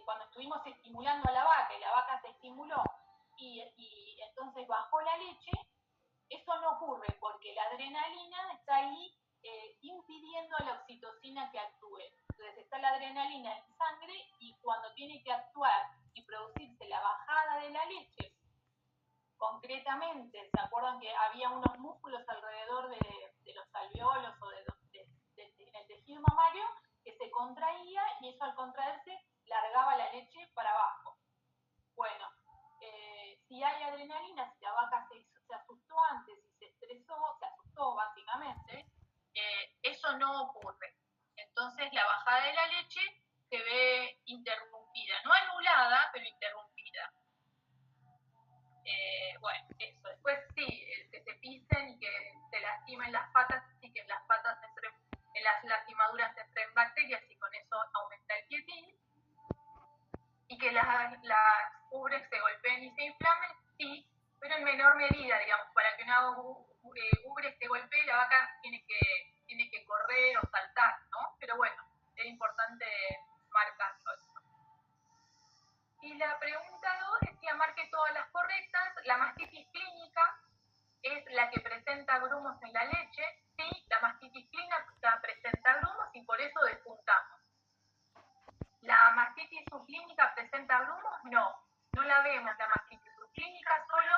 cuando estuvimos estimulando a la vaca y la vaca se estimuló y entonces bajó la leche, eso no ocurre porque la adrenalina está ahí impidiendo a la oxitocina que actúe. Entonces está la adrenalina en sangre y cuando tiene que actuar y producirse la bajada de la leche, concretamente, ¿se acuerdan que había unos músculos alrededor de los alveolos o en el tejido mamario que se contraía y eso al contraerse largaba la leche para abajo? Bueno, si hay adrenalina, si la vaca se asustó antes y se estresó, se asustó básicamente, eso no ocurre. Entonces la bajada de la leche se ve interrumpida, no anulada, pero interrumpida. Bueno, eso. Después sí, que se pisen y que se lastimen las patas y que en las patas en las lastimaduras entren bacterias y con eso aumenta el quietín. Y que las ubres se golpeen y se inflamen, sí, pero en menor medida, digamos, para que una ubre se golpee, la vaca tiene que correr o saltar, ¿no? Pero bueno, es importante marcarlo eso. Y la pregunta 2 decía, marque todas las correctas. La mastitis clínica es la que presenta grumos en la leche. Sí, la mastitis clínica presenta grumos y por eso despuntamos. ¿La mastitis subclínica presenta grumos? No la vemos la mastitis subclínica, solo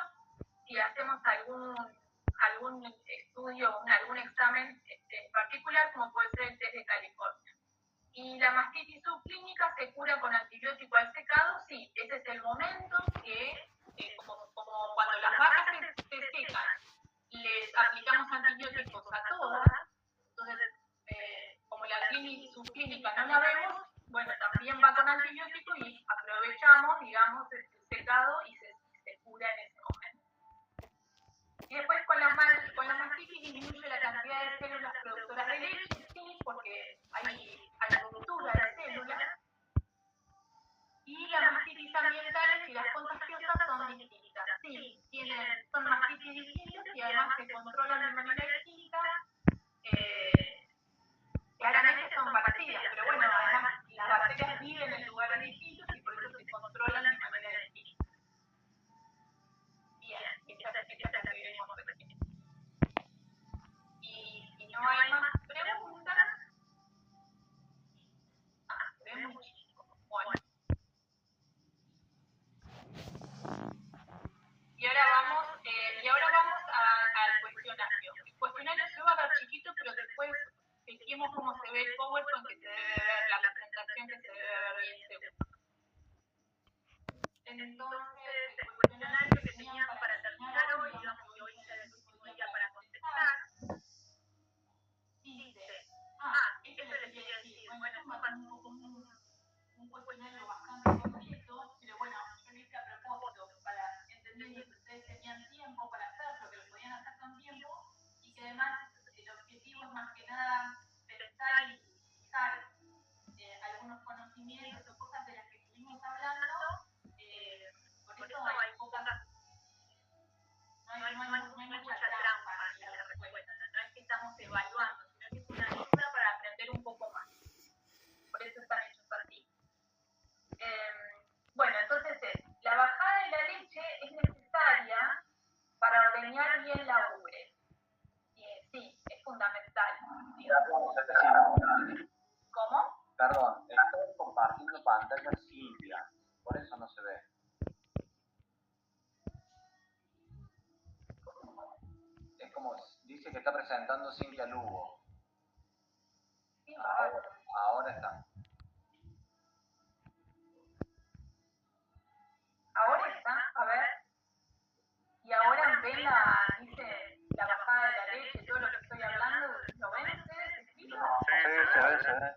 si hacemos algún estudio, algún examen en particular, como puede ser el test de California. ¿Y la mastitis subclínica se cura con antibiótico al secado? Sí, ese es el momento que, como cuando las vacas se secan, les aplicamos antibióticos a todas, entonces, como la subclínica no la vemos, bueno, también va con antibiótico y aprovechamos, digamos, el secado y se cura en ese momento. Y después con la mastitis disminuye la cantidad de células productoras de leche, sí, porque hay ruptura de células. Y las mastitis ambientales y las contagiosas son distintas. Sí, son mastitis distintas y además se controlan de manera distinta. Claramente son parecidas, pero bueno, además las bacterias viven en lugares distintos y por eso se controlan de manera distinta. Bien, esta es la que veremos recién. Y si no hay más preguntas, se ve muchísimo. Bueno. Y ahora vamos al cuestionario. El cuestionario se va a ver chiquito, pero después chequemos cómo se ve el PowerPoint, que se debe ver, la presentación que se debe ver bien seguro. Entonces, el cuestionario que tenían para terminar hoy, digamos que hoy es el último día para contestar, dice, esto les quería decir, bueno, es un cuestionario bastante completo, pero bueno, yo lo hice a propósito para entender que ustedes tenían tiempo para hacerlo, que lo podían hacer con tiempo, y que además el objetivo es más que nada pensar y fijar algunos conocimientos o cosas de las que estuvimos hablando. Por eso hay pocas, no hay mucha trampa en la respuesta, no es que estamos evaluando, sino que es una ayuda para aprender un poco más. Por eso están hechos así. Bueno, entonces la bajada de la leche es necesaria para ordeñar bien la ubre. Sí, es fundamental. ¿Cómo? Perdón, estoy compartiendo pantalla Silvia, por eso no se ve. Es como, dice que está presentando Cintia Lugo. Sí, ahora está. Ahora está, a ver. Y ahora ven dice la bajada de la leche, todo lo que estoy hablando, ¿lo ven ustedes escrito? Sí, se ve.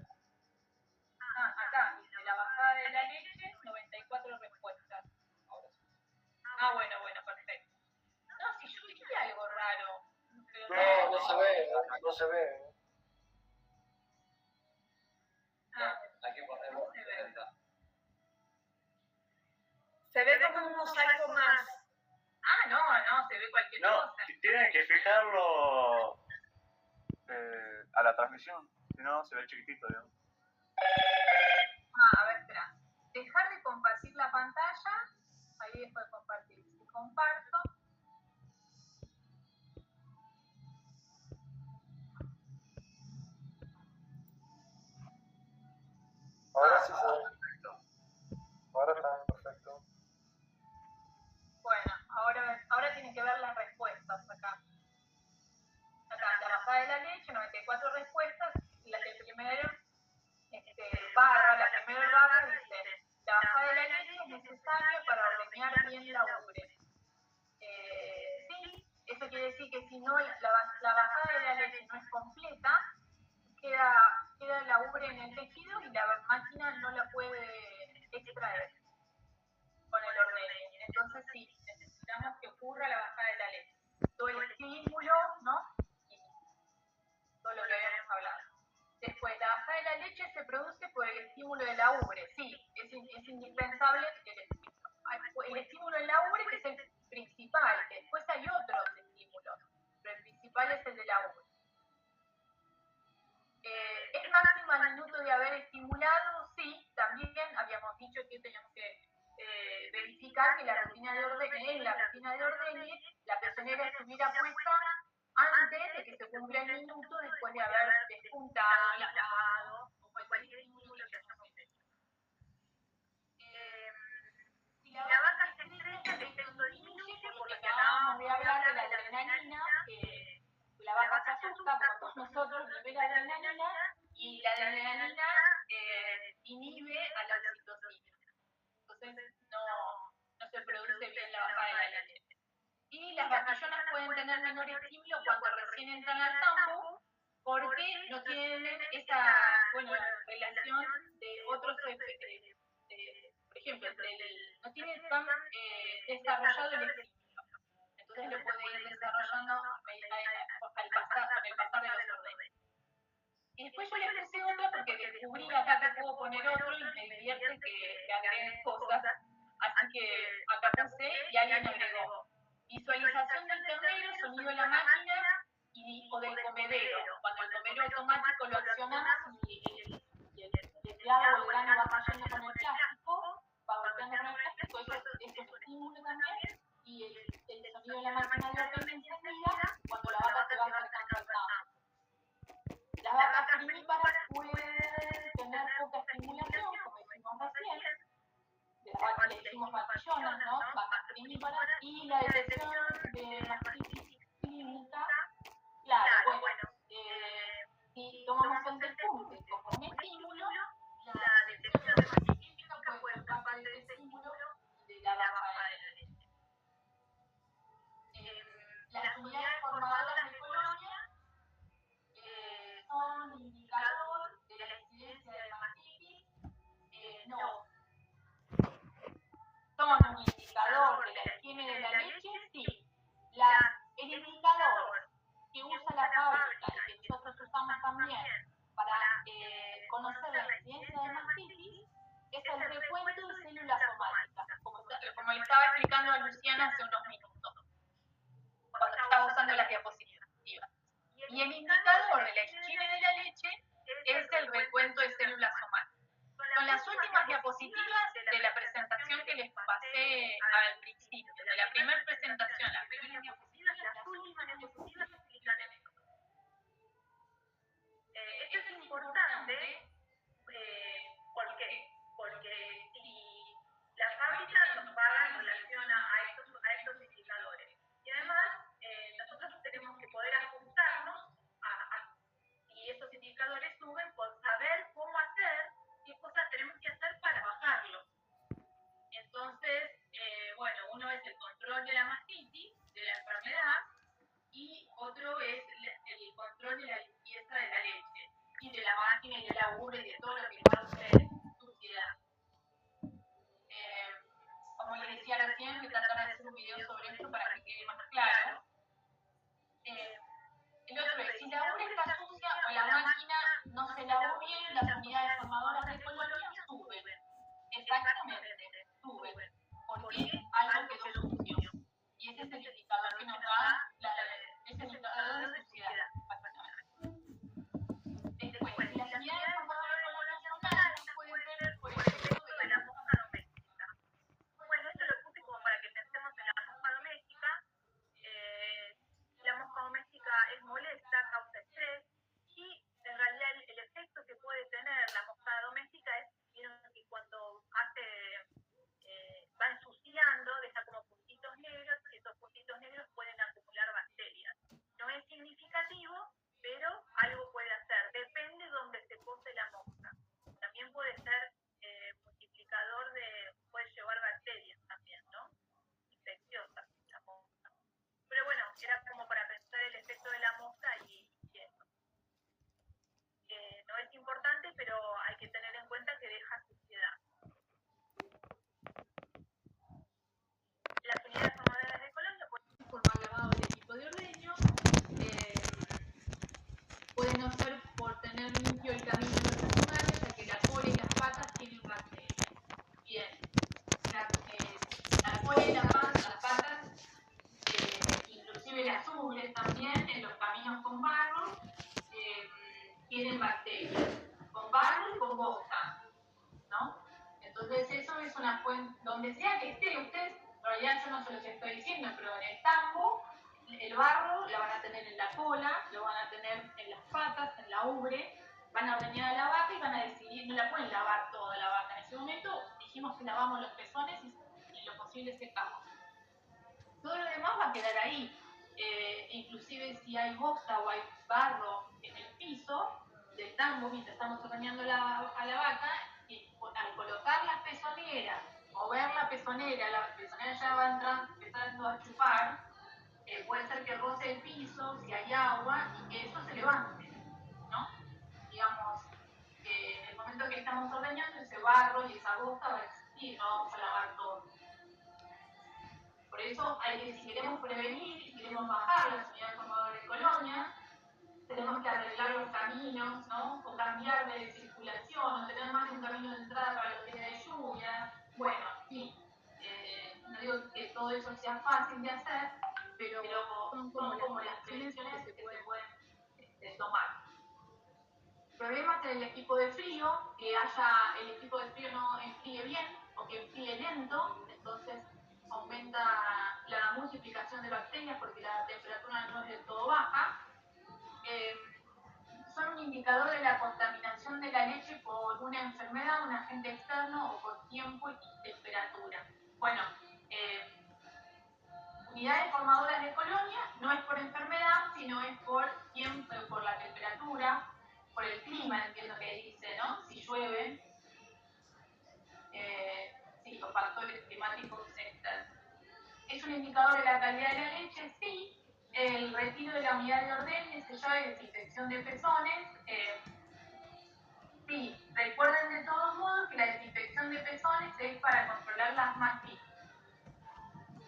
Acá dice la bajada de la leche, 94 respuestas. Bueno, perfecto. No, si yo dije algo raro. Pero no se ve, no se ve. Hay que ponerlo. Se ve como un mosaico más. No, se ve cualquier cosa. No, tienen que fijarlo a la transmisión, si no se ve chiquitito, digamos. A ver, espera. Dejar sí fue. Ahora está perfecto. Bueno, ahora tienen que ver las respuestas acá. Acá, la bajada de la leche, 94 respuestas. El primero, la primera barra dice, la bajada de la leche es necesaria para ordeñar bien la ubre. Sí, eso quiere decir que si no la bajada de la leche no es completa, queda la ubre en el tejido y la máquina no la puede extraer con el ordeño. Entonces sí, necesitamos que ocurra la bajada de la leche. Todo el estímulo, ¿no? Y todo lo que habíamos hablado. Después, la bajada de la leche se produce por el estímulo de la ubre. Sí, es indispensable el estímulo en la ubre, que es el principal, que después hay otros estímulos, pero el principal es el de la ubre. ¿Es máxima al minuto de haber estimulado? Sí, también habíamos dicho que teníamos que verificar que la rutina de ordeñe, la pezonera estuviera puesta antes de que se cumpla el minuto, después de haber despuntado, lavado o cualquier estímulo que hayamos hecho. Si la vaca se estrecha, el efecto disminuye, por lo que acabamos de hablar de la adrenalina, que la vaca se asusta, como todos nosotros, libera adrenalina, y la adrenalina inhibe a la oxitocina. Entonces no se produce bien la bajada de la leche. Y las vaquillonas pueden tener menor estímulo cuando recién entran al tambo, porque no tienen esa relación de otros efectos. Por ejemplo, no tiene tan desarrollado el estímulo. Entonces lo puede ir desarrollando con el pasar de los ordeños. Y después yo les puse otra porque descubrí acá que puedo poner otro y me divierte que agreguen cosas. Así que acá puse y alguien agregó visualización del ternero, sonido de la máquina o del comedero. Cuando el comedero automático lo accionamos y el teclado o el grano va cayendo con el plástico, va golpeando con el plástico, eso es un estímulo también. Y el sonido de la máquina de ordeño encendida cuando la vaca se va acercando al campo. Las vacas primíparas pueden tener poca estimulación, como dijimos recién. De las vacas le decimos vaquillonas, ¿no? Vacas primíparas. Y la detección de mastitis clínica, claro, bueno, si tomamos el despunte como un estímulo, la detección de mastitis clínica puede ser parte de ese estímulo de la bajada de la leche. Las unidades formadoras de colonia son un indicador de la incidencia de mastitis. No. ¿Son un indicador de la higiene de la leche? Sí. El indicador que usa la fábrica y que nosotros usamos también para conocer la incidencia de mastitis es el recuento de células somáticas, como le estaba explicando a Luciana hace unos minutos, cuando estaba usando las diapositivas. Y el indicador de la higiene de la leche es el recuento de células somáticas. Son las últimas diapositivas de la presentación que les pasé al principio, de la primera presentación, las primeras diapositivas, las últimas diapositivas explican esto. Esto es importante, ¿por qué? Porque si la fábrica nos paga en relación a estos indicadores, y además nosotros tenemos que poder ajustarnos y esos indicadores suben por saber cómo hacer, qué cosas tenemos que hacer para bajarlos. Entonces, uno es el control de la mastitis, de la enfermedad Entonces eso es una fuente, donde sea que esté, ustedes, en realidad yo no se los estoy diciendo, pero en el tambo, el barro la van a tener en la cola, lo van a tener en las patas, en la ubre, van a ordeñar a la vaca y van a decidir, no la pueden lavar toda la vaca. En ese momento dijimos que lavamos los pezones y lo posible secamos. Todo lo demás va a quedar ahí. Inclusive si hay bosta o hay barro en el piso del tambo mientras estamos ordeñando a la vaca, y al colocar la pezonera, mover la pezonera ya va empezando a chupar, puede ser que roce el piso, si hay agua, y que eso se levante, ¿no? Digamos, en el momento que estamos ordeñando, ese barro y esa bosta va a existir, no vamos a lavar todo. Por eso si queremos prevenir y queremos bajar las unidades formadoras de colonia, tenemos que arreglar los caminos, ¿no? O cambiar de circulación, o tener más de un camino de entrada para los días de lluvia. Bueno, sí, no digo que todo eso sea fácil de hacer, pero son como las prevenciones que se pueden tomar. Problemas en el equipo de frío, que el equipo de frío no enfríe bien o que enfríe lento, entonces aumenta la multiplicación de bacterias porque la temperatura no es del todo baja. Son un indicador de la contaminación de la leche por una enfermedad, un agente externo o por tiempo y temperatura. Bueno, unidades formadoras de colonia no es por enfermedad, sino es por tiempo, por la temperatura, por el clima, entiendo que dice, ¿no? Si llueve, sí, los factores climáticos externos. ¿Es un indicador de la calidad de la leche? Sí. El retiro de la unidad de ordeñe, sellado y desinfección de pezones. Sí, recuerden de todos modos que la desinfección de pezones es para controlar las mastitis.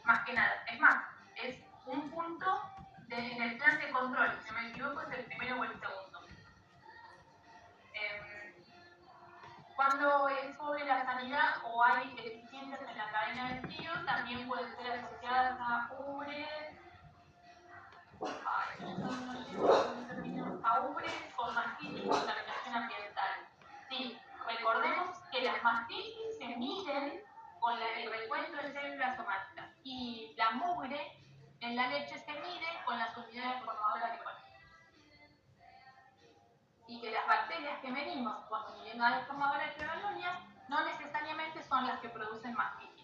Más que nada. Es más, es un punto en el plan de control. Si no me equivoco, es el primero o el segundo. Cuando es sobre la sanidad o hay deficiencias en la cadena de frío, también pueden ser asociadas a ubres, o mastitis y contaminación ambiental. Sí, recordemos que las mastitis se miden con el recuento de células somáticas y la mugre en la leche se mide con las unidades formadoras de colonia. Y que las bacterias que medimos con unidades formadoras de colonia no necesariamente son las que producen mastitis.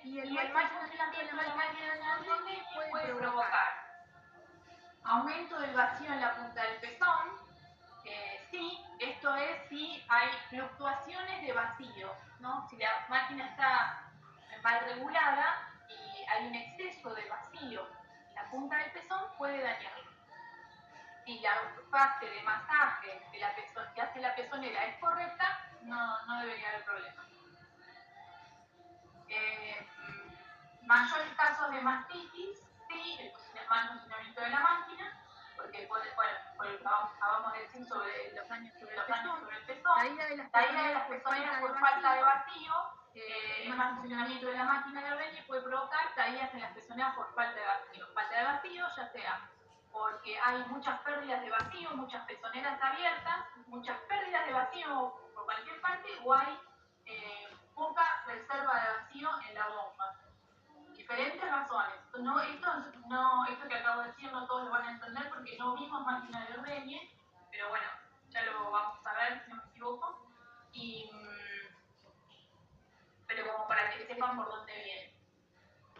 Y el mal funcionamiento de la máquina de ordeñe puede provocar aumento del vacío en la punta del pezón. Sí, esto es si hay fluctuaciones de vacío, ¿no? Si la máquina está mal regulada y hay un exceso de vacío en la punta del pezón, puede dañarlo. Si la fase de masaje que hace la pezonera es correcta, no debería haber problema. Mayores casos de mastitis, sí, el mal funcionamiento de la máquina, porque por lo que acabamos de decir sobre los daños sobre el pezón, caída de las pezoneras por falta de vacío, el mal funcionamiento de la máquina de ordeñe puede provocar caídas en las pezoneras por falta de vacío. Falta de vacío, ya sea porque hay muchas pérdidas de vacío, muchas pezoneras abiertas, muchas pérdidas de vacío por cualquier parte, o hay poca reserva de vacío en la bomba. Diferentes razones. Esto que acabo de decir no todos lo van a entender porque no vimos máquina de ordeñe, pero bueno, ya lo vamos a ver si no me equivoco. Pero como para que sepan por dónde viene.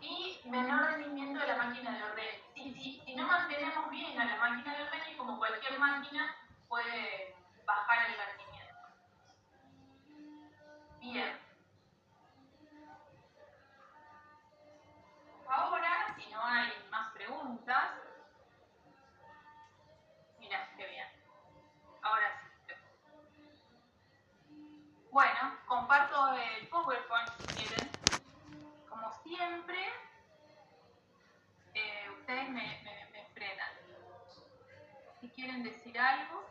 Y menor rendimiento de la máquina de ordeñe. Si no mantenemos bien a la máquina de ordeñe, como cualquier máquina, puede bajar el rendimiento. Bien. Ahora, si no hay más preguntas, mirá, qué bien. Ahora sí. Bueno, comparto el PowerPoint si quieren. Como siempre, ustedes me frenan. Si quieren decir algo.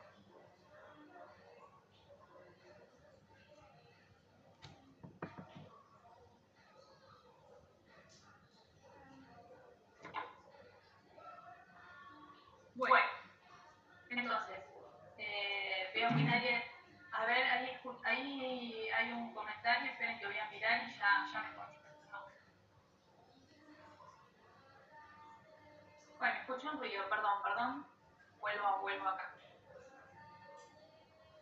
Bueno, entonces, veo que nadie... A ver, Ahí hay un comentario, esperen que voy a mirar y ya me contesto. Bueno, escucho un ruido, perdón. Vuelvo acá.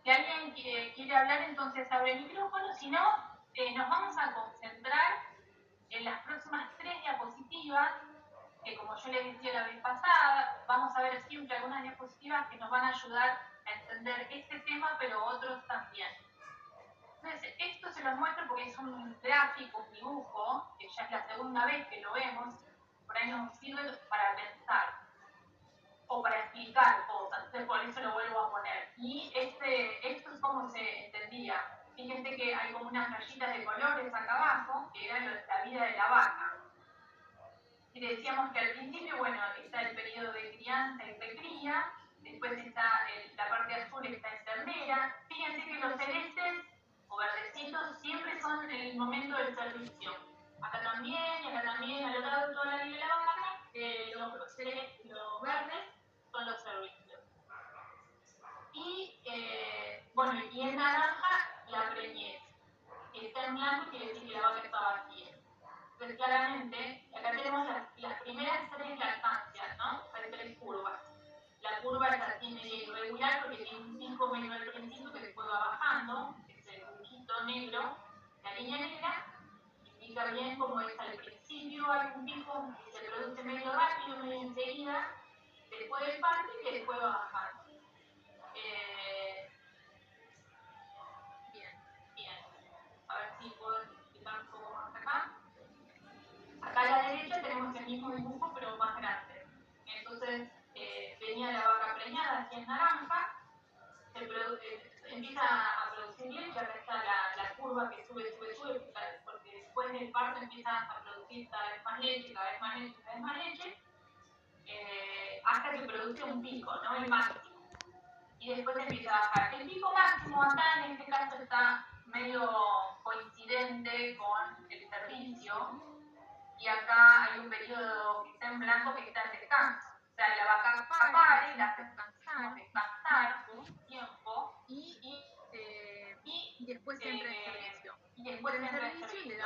Si alguien quiere hablar, entonces abre el micrófono. Si no, nos vamos a concentrar en las próximas 3 diapositivas, que como yo les decía la vez pasada, vamos a ver siempre algunas diapositivas que nos van a ayudar a entender este tema, pero otros también. Entonces, esto se los muestro porque es un gráfico, un dibujo, que ya es la segunda vez que lo vemos, por ahí nos sirve para pensar o para explicar cosas, entonces por eso lo vuelvo a poner. Y esto es como se entendía. Fíjense que hay como unas rayitas de colores acá abajo, que era la vida de la vaca. Y decíamos que al principio, bueno, está el periodo de crianza y de cría, después está la parte azul, está en ternera. Fíjense que los celestes o verdecitos siempre son en el momento del servicio. Acá también, y acá también, al otro lado de toda la vida de la vaca, los verdes son los servicios. Y, bueno, y en naranja la preñez. Está en blanco quiere decir que la vaca está vacía. Entonces, claramente, acá tenemos las primeras 3 lactancias, ¿no? Hay 3 curvas. La curva es así medio irregular porque tiene un pico medio al principio que después va bajando, es el dibujito negro, la línea negra, indica bien cómo es al principio, hay un pico que se produce medio rápido, medio enseguida, después del parto y que después va bajando. Bien. A ver si puedo explicar un poco más acá. Acá a la derecha tenemos el mismo dibujo, pero más grande. Entonces, venía la vaca preñada, así en naranja, empieza a producir leche, acá está la curva que sube, porque después del parto empieza a producir cada vez más leche, hasta que produce un pico, ¿no? El máximo. Y después empieza a bajar. El pico máximo acá en este caso está medio coincidente con el servicio. Y acá hay un periodo que está en blanco que está en descanso. O sea, la vaca pare, la hace descansar un tiempo y después entra en servicio. Entra en servicio y le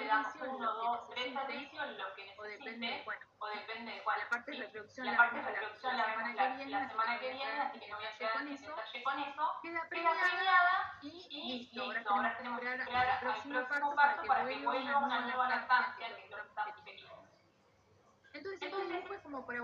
damos 1, 2, 3 servicios, lo que necesite, o depende de cuál. La parte de reproducción la vemos la semana que viene, así que no voy a llegar en detalle con eso. Queda preñada y listo. Ahora tenemos que esperar al próximo parto para que vuelva una nueva lactancia, que es lo que estamos queriendo. Entonces, este dibujo es como para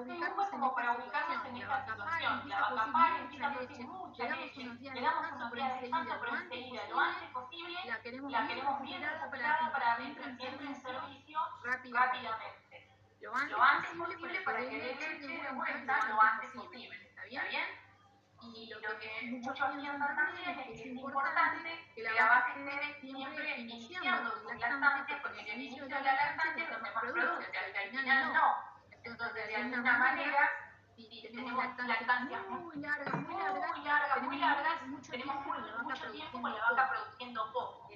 ubicarnos en esta situación. La vaca pare, empieza a producir mucha leche, le damos unos días de descanso, pero enseguida, lo antes posible, la queremos bien recuperada para que entre en servicio rápidamente. Lo antes posible para que dé leche de vuelta lo antes posible. ¿Está bien? Y lo que muchos piensan también es que es importante que la vaca esté siempre iniciando sus lactancias, porque en el inicio de la lactancia es donde más produce, al final no. Entonces, de alguna manera, si tenemos lactancias muy largas, tenemos mucho tiempo con la vaca produciendo poco.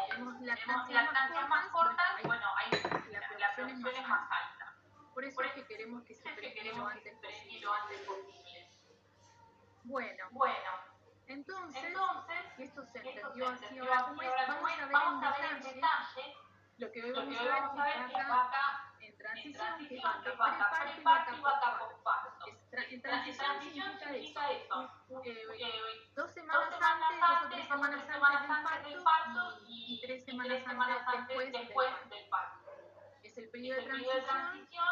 Tenemos lactancias más cortas, bueno, ahí la producción es más alta. Por eso es que queremos que se preñe lo antes posible. Bueno, entonces, esto se entendió así ahora como es, vamos a ver en detalle lo que hoy vamos a ver es vaca en transición, que es vaca preparto y vaca posparto. En transición significa eso, 2 semanas antes, 2 o 3 semanas antes del parto y 3 semanas antes después del parto. Es el periodo de transición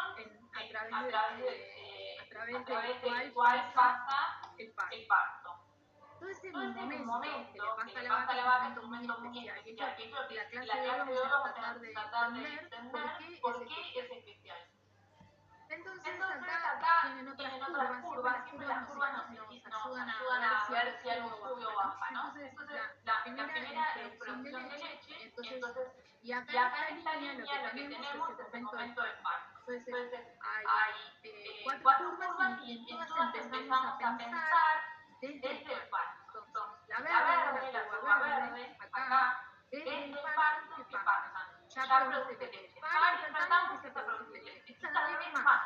a través del cual pasa el parto. Entonces, en un momento que le pasa a la vaca es un momento muy especial. Y creo que la clase de hoy vamos a tratar de entender por qué es especial. Entonces acá tienen otras curvas, siempre las curvas nos ayudan a ver si algo sube o baja, ¿no? Entonces, la primera es producción de leche, y acá en esta línea lo que tenemos es el momento del parto. Entonces, hay 4 curvas y en todas empezamos a pensar desde el parto. Entonces, la curva verde, acá, desde el parto, ¿qué pasa? Ya produce leche. Para el faltante empieza a producir leche. Cada vez más.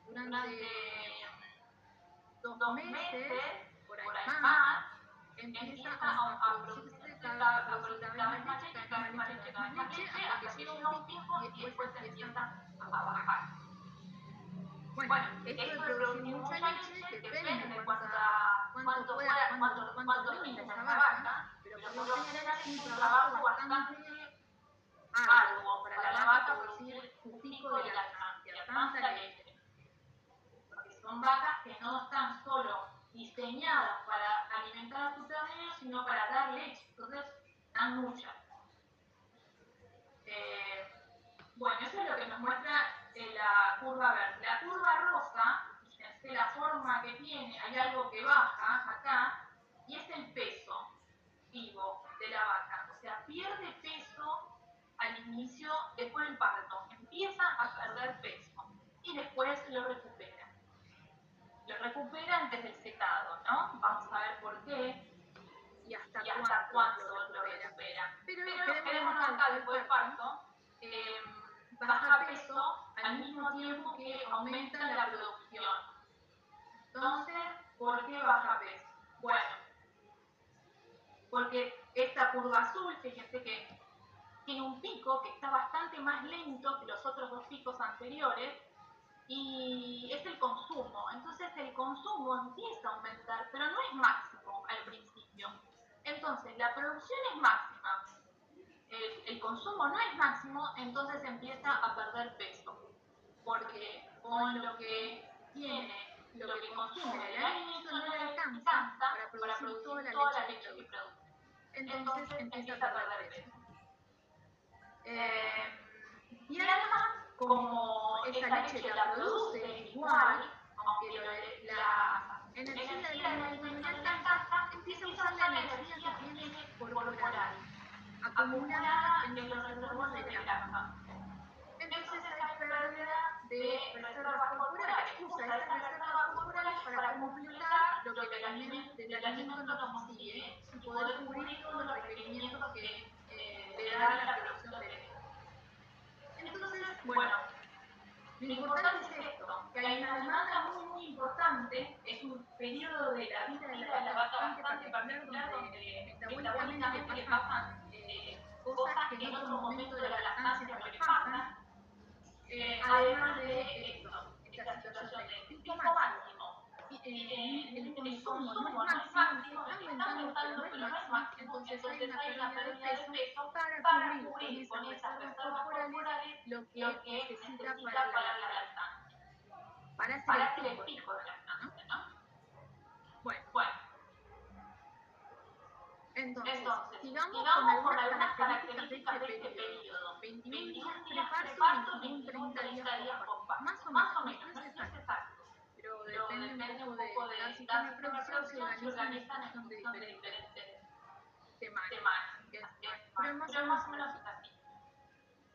Durante 2 meses, por ahí más, empieza a producirse cada vez más leche, cada vez más leche, cada vez más leche, hasta que llega un pico y después empieza a bajar. Bueno, esto de producir mucha leche depende de cuánto rinda esa vaca, pero por lo general es un trabajo bastante arduo para la vaca producir su pico de lactancia, tanta leche. Porque son vacas que no están solo diseñadas para alimentar a su ternero, sino para dar leche, entonces dan mucha. Bueno, eso es lo que nos muestra la curva verde. La curva rosa, fíjense la forma que tiene, hay algo que baja acá, y es el peso vivo de la vaca. O sea, pierde peso al inicio, después del parto. Empieza a perder peso y después lo recupera. Lo recupera antes del secado, ¿no? Vamos a ver por qué y hasta cuándo lo recupera. Pero quedémonos acá después del parto. Baja peso al mismo tiempo que aumenta la producción. Entonces, ¿por qué baja peso? Bueno, porque esta curva azul, fíjense que tiene un pico que está bastante más lento que los otros dos picos anteriores y es el consumo. Entonces el consumo empieza a aumentar, pero no es máximo al principio. Entonces la producción es máxima. El consumo no es máximo, entonces empieza a perder peso, porque con lo que tiene, lo que consume del alimento no le alcanza para producir toda la leche que produce. Entonces empieza a perder peso. Y además, como esa leche la produce igual, aunque la energía del alimento no le alcanza, empieza a usar la energía que tiene corporal, acumulada en los reservorios de grasa. Entonces hay pérdida de reservas corporales. Usa esas reservas corporales para completar lo que el alimento no consigue y poder cubrir todos los requerimientos que le da la producción de leche. Entonces, bueno, lo importante es esto, que hay una demanda muy importante, es un periodo de la vida de la vaca bastante particular donde metabólicamente le pasan cosas que en otro momento de la lactancia no le pasan, además de esto, esta situación de pico máximo. El consumo no es máximo, está aumentando pero no es máximo, entonces hay una pérdida de peso para cubrir con esas reservas corporales lo que necesita para la lactancia, para hacer el pico de lactancia, ¿no? Bueno. Entonces, sigamos con algunas características de este periodo. 21 días preparto, 21, 30 días postparto. Más o menos, no es exacto. Pero depende un poco de cada sistema de producción, se organizan en función de diferentes semanas. Pero más o menos es así.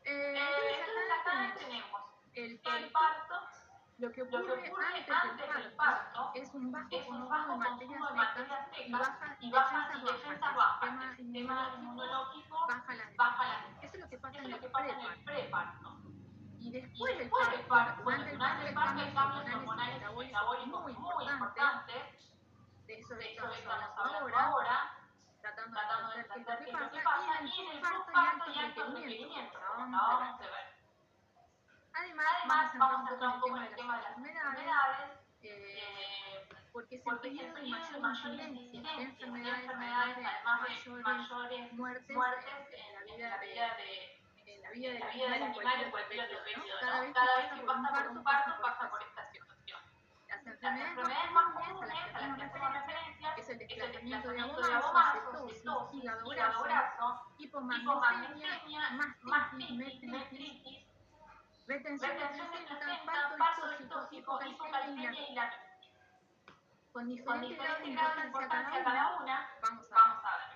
Entonces acá tenemos el parto. Lo que ocurre antes del parto es un bajo consumo de materias secas y bajas defensas bajas. El sistema inmunológico baja las defensas. Eso es lo que pasa en el preparto. Y después del parto, durante el parto hay cambios hormonales y metabólicos muy importantes. De eso estamos hablando ahora, tratando de entender qué es lo que pasa. Y en el postparto hay altos requerimientos, como acabamos de ver. Además, vamos a entrar un poco en el tema de las enfermedades, porque es el periodo de mayor incidencia de enfermedades, además de mayores muertes en la vida del animal en cualquier otro periodo. Cada vez que pasa por un parto, pasa por esta situación. Las enfermedades más comunes a las que hacemos referencia es el desplazamiento de abomastos, cetosis, hígado graso, hipomagnesemia, mastitis, metritis, retención de placenta, parto distóxico, hipocalcemia y la con diferente grado de importancia cada una, vamos a ver.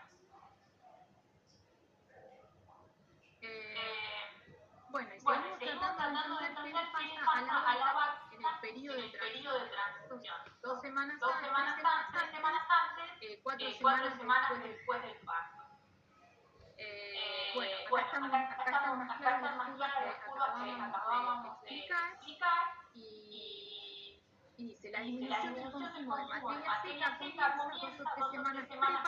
Bueno, y seguimos tratando de entender qué pasa a la vaca en el periodo de transición. 2 semanas antes, 3 semanas antes, 4 semanas después del parto. Bueno, acá están más claras las curvas que acabábamos de explicar y dice la disminución del consumo de materia seca comienza 2 o 3 semanas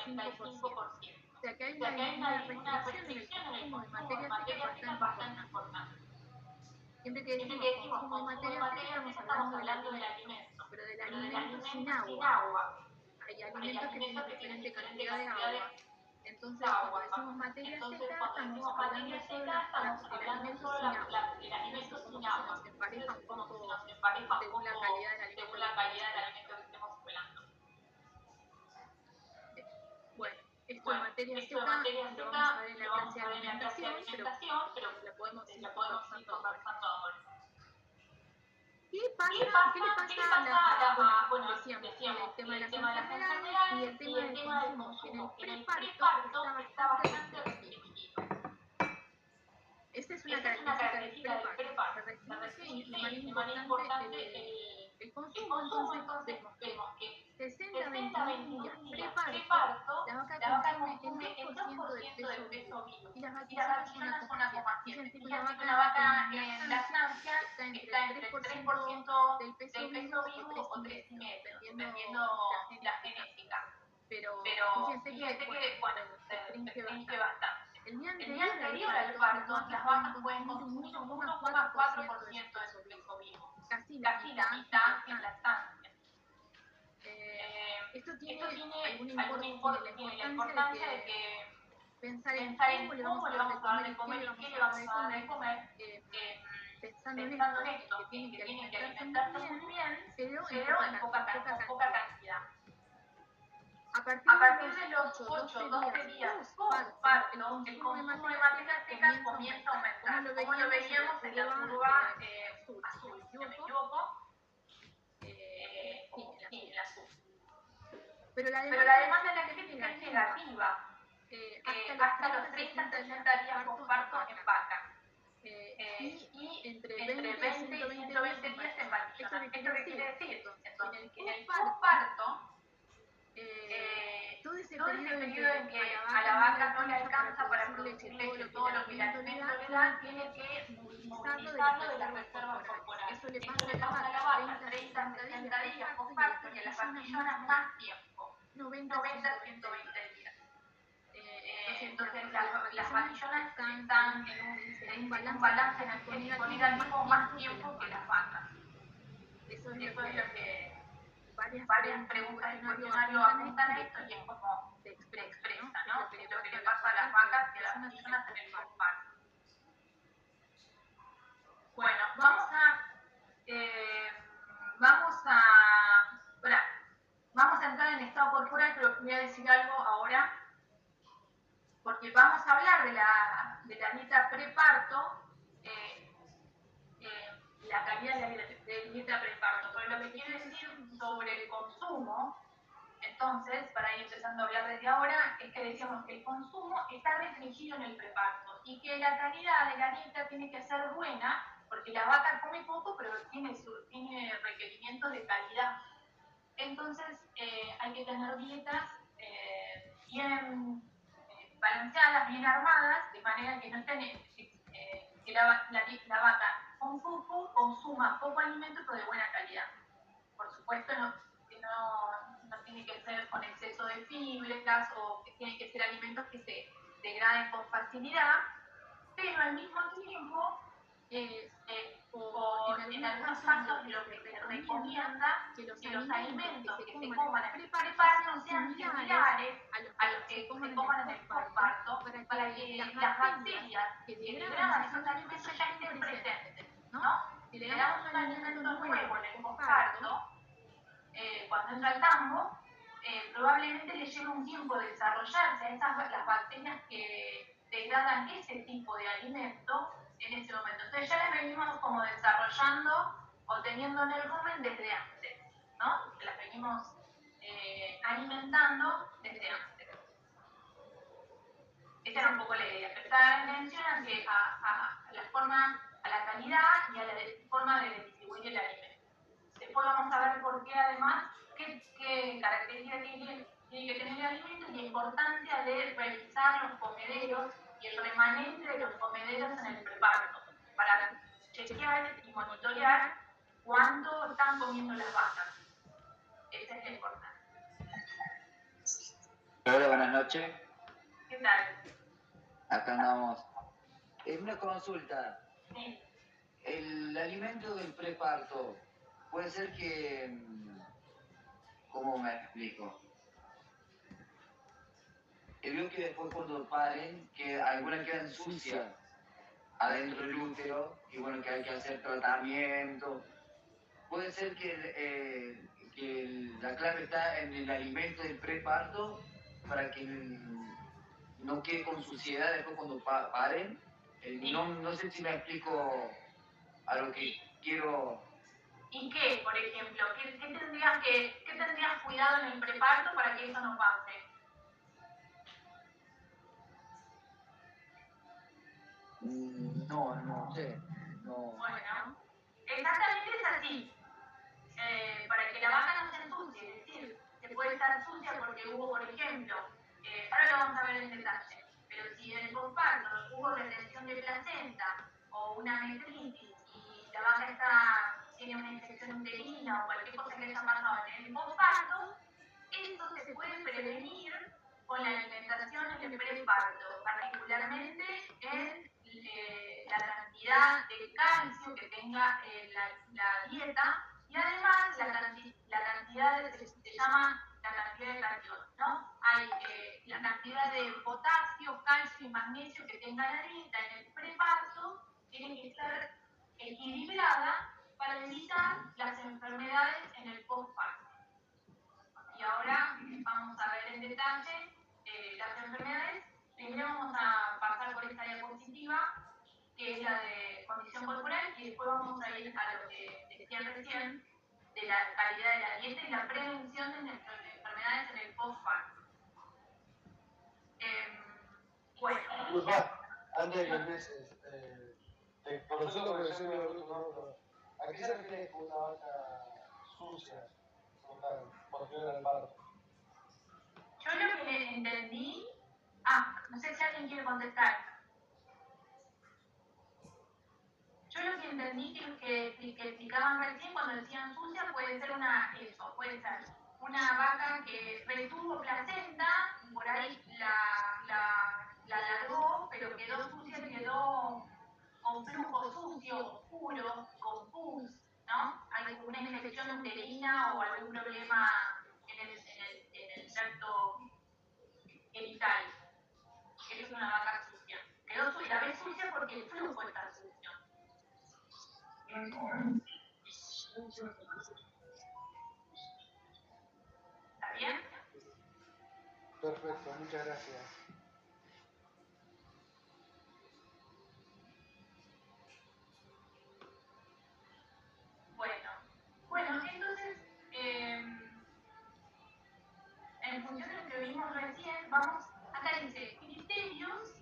95%. O sea que hay una restricción en el consumo de materia seca bastante importante. Siempre que decimos consumo de materia seca, estamos hablando del alimento, pero del pero alimento sin sin agua. agua. Hay Hay alimentos que tienen tienen diferente diferente cantidad de agua. Entonces, agua. cuando decimos materia Entonces, seca, cuando estamos decimos hablando materia solo seca, estamos del hablando alimento solo sin agua. del alimento Como sin que agua. se nos empareja un Como que poco se nos empareja un según la poco calidad del alimento. según la calidad del alimento que estemos hablando. Bueno, esto de materia Esto de seca materia lo seca vamos a ver en la lo vamos clase a de ver en la clase de alimentación, pero alimentación, pero la podemos ir la podemos ir conversando ahora. conversando ahora. ¿Qué le pasa bueno, decíamos, el tema de las enfermedades y el tema del consumo, que en el preparto está bastante restringido. Esta es una característica del preparto, se restringe y de manera importante el consumo. Entonces vemos que 60-21 días preparto, la vaca consume el 2% del peso vivo y las y las vaquillonas vaquillonas son 1,7. Fíjense que Fíjense que una vaca en lactancia está entre está entre el 3% del peso vivo o 3,5, dependiendo la genética. Pero Fíjense que bueno, se restringe bastante. El día anterior al parto, las vacas pueden consumir un 1,4% de su peso vivo, casi la mitad en lactancia. Esto tiene la importancia de que pensar en cómo le vamos a dar de comer y qué le vamos a dar de comer, pensando en esto, que que tienen que alimentarse alimentarse muy bien, pero en poca cantidad. A A partir de los 8-12 días post-parto, el consumo de materia seca comienza a aumentar. Como lo veíamos en la curva azul, si no me equivoco. Sí, el azul. Pero la demanda energética es negativa hasta los 30-60 días post-parto en vaca. Y entre 20 y 120 días en vaquillona. ¿Esto qué quiere decir? Entonces, que en el post-parto, todo ese periodo en que a la vaca no le alcanza para producir leche todo lo que el alimento le da, tiene que movilizarlo de las reservas corporales. Eso le pasa a la vaca 30-60 días post-parto y a las vaquillonas más tiempo, 90-120 días. Entonces las vaquillonas están en un balance energético negativo más tiempo que las vacas. Eso es lo que varias preguntas del cuestionario apuntan a esto y es como se expresa, ¿no? Es lo que le pasa a las vacas y a las vaquillonas en el post-parto. Bueno, vamos a entrar en estado corporal, pero voy a decir algo ahora, porque vamos a hablar de la dieta preparto, la calidad de la dieta preparto, pero lo que quiero decir sobre el consumo, entonces, para ir empezando a hablar desde ahora, es que decíamos que el consumo está restringido en el preparto y que la calidad de la dieta tiene que ser buena, porque la vaca come poco, pero tiene requerimientos de calidad. Entonces, hay que tener dietas bien balanceadas, bien armadas, de manera que no estén, que la vaca consuma poco alimento, pero de buena calidad. Por supuesto, no tiene que ser con exceso de fibras o que tienen que ser alimentos que se degraden con facilidad, pero al mismo tiempo, en algunos casos lo que se recomienda que los alimentos que se coman en el preparto sean similares a los que se coman en el postparto, para que las bacterias que degradan esos alimentos ya estén presentes, ¿no? Si le damos un alimento nuevo en el postparto, cuando entra al tambo, probablemente le lleve un tiempo desarrollarse las bacterias que degradan ese tipo de alimento en ese momento. Entonces ya las venimos como desarrollando o teniendo en el rumen desde antes, ¿no? Las venimos alimentando desde antes. Esa era un poco la idea. Prestar atención a la calidad y a la forma de distribuir el alimento. Después vamos a ver por qué además, qué características tiene que tener el alimento y la importancia de revisar los comederos y el remanente de los comederos en el preparto, para chequear y monitorear cuánto están comiendo las vacas. Esa es la importancia. Buenas noches. ¿Qué tal? Acá andamos. Una consulta. Sí. El alimento del preparto, puede ser que... ¿Cómo me explico? Veo que después cuando paren, que alguna quedan sucias adentro del útero, y bueno, que hay que hacer tratamiento. Puede ser que la clave está en el alimento del preparto para que no quede con suciedad después cuando paren. No sé si me explico a lo que quiero. ¿Y qué, por ejemplo? ¿Qué tendrías cuidado en el preparto para que eso no pase? No sé. No. Bueno, exactamente es así. Para que la vaca no se ensucie, es decir, se puede estar sucia porque hubo, por ejemplo, ahora lo vamos a ver en detalle, pero si en el posparto hubo retención de placenta o una metritis y la vaca tiene una infección uterina o cualquier cosa que haya pasado en el posparto, eso se puede prevenir con la alimentación en el preparto, particularmente en la cantidad de calcio que tenga la dieta y además la cantidad se llama la cantidad de calcio, ¿no? Hay la cantidad de potasio, calcio y magnesio que tenga la dieta en el preparto tiene que ser equilibrada para evitar las enfermedades en el postparto. Y ahora vamos a ver en detalle las enfermedades. Primero vamos a pasar por esta diapositiva, que es la de condición corporal, y después vamos a ir a lo que decía recién, de la calidad de la dieta y la prevención de enfermedades en el postparto. Bueno. Disculpa, antes de que empieces, conociendo lo que decía ¿a qué se refiere con una vaca sucia? Por ejemplo, en el parto. Yo lo que entendí, no sé si alguien quiere contestar. Yo lo que entendí que explicaban recién cuando decían sucia puede ser una vaca que retuvo placenta, por ahí la largó, pero quedó sucia, quedó con flujo sucio, oscuro, con pus, ¿no? Alguna infección uterina o algún problema en el tracto genital. Eso es una vaca sucia. Quedó sucia, la ves sucia porque el flujo está sucio. ¿Está bien? Perfecto, muchas gracias. Bueno, entonces, en función de lo que vimos recién, acá dice, criterios